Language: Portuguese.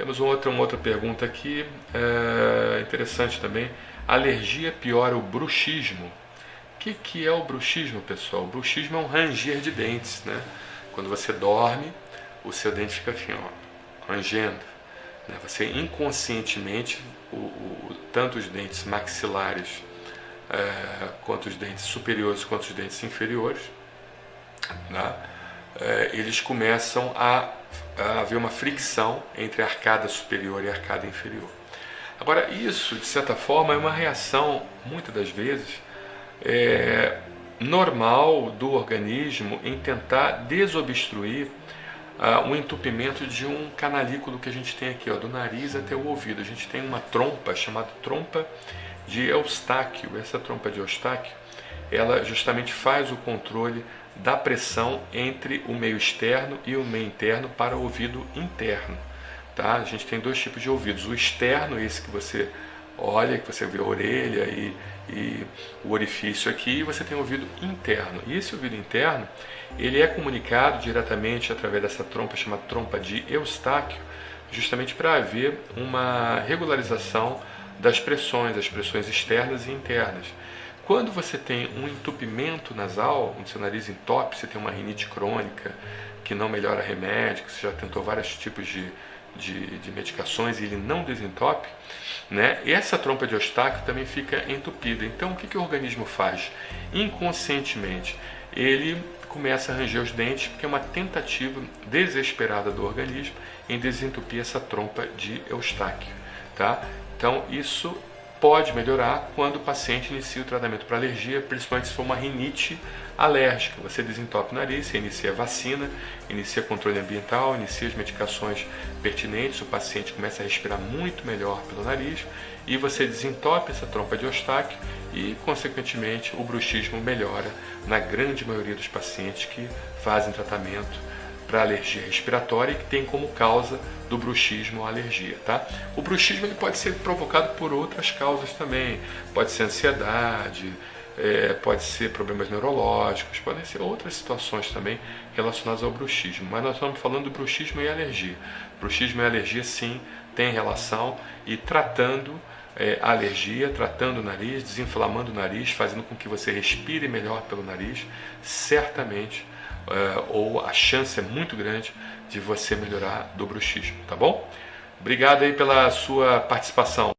Temos uma outra pergunta aqui, interessante também. Alergia piora o bruxismo? O que é o bruxismo, pessoal? O bruxismo é um ranger de dentes, né? Quando você dorme, o seu dente fica assim, ó, rangendo. Né? Você inconscientemente, tanto os dentes maxilares, quanto os dentes superiores, quanto os dentes inferiores, né? Eles começam a haver uma fricção entre a arcada superior e a arcada inferior. Agora, isso, de certa forma, é uma reação, muitas das vezes, normal do organismo em tentar desobstruir o entupimento de um canalículo que a gente tem aqui, ó, do nariz até o ouvido. A gente tem uma trompa chamada trompa de Eustáquio. Essa trompa de Eustáquio, ela justamente faz o controle da pressão entre o meio externo e o meio interno para o ouvido interno. Tá? A gente tem dois tipos de ouvidos. O externo, esse que você olha, que você vê a orelha e o orifício aqui, e você tem o ouvido interno. E esse ouvido interno, ele é comunicado diretamente através dessa trompa, chamada trompa de Eustáquio, justamente para haver uma regularização das pressões, as pressões externas e internas. Quando você tem um entupimento nasal, o seu nariz entope, você tem uma rinite crônica que não melhora remédio, que você já tentou vários tipos de medicações e ele não desentope, né? Essa trompa de Eustáquio também fica entupida. Então, o que o organismo faz? Inconscientemente, ele começa a ranger os dentes, porque é uma tentativa desesperada do organismo em desentupir essa trompa de Eustáquio. Tá? Então, isso pode melhorar quando o paciente inicia o tratamento para alergia, principalmente se for uma rinite alérgica. Você desentope o nariz, você inicia a vacina, inicia controle ambiental, inicia as medicações pertinentes, o paciente começa a respirar muito melhor pelo nariz e você desentope essa trompa de Eustáquio e, consequentemente, o bruxismo melhora na grande maioria dos pacientes que fazem tratamento para alergia respiratória e que tem como causa do bruxismo a alergia. Tá? O bruxismo ele pode ser provocado por outras causas também, pode ser ansiedade, pode ser problemas neurológicos, podem ser outras situações também relacionadas ao bruxismo, mas nós estamos falando do bruxismo e alergia. Bruxismo e alergia sim tem relação e tratando a alergia, tratando o nariz, desinflamando o nariz, fazendo com que você respire melhor pelo nariz, certamente ou a chance é muito grande de você melhorar do bruxismo, tá bom? Obrigado aí pela sua participação.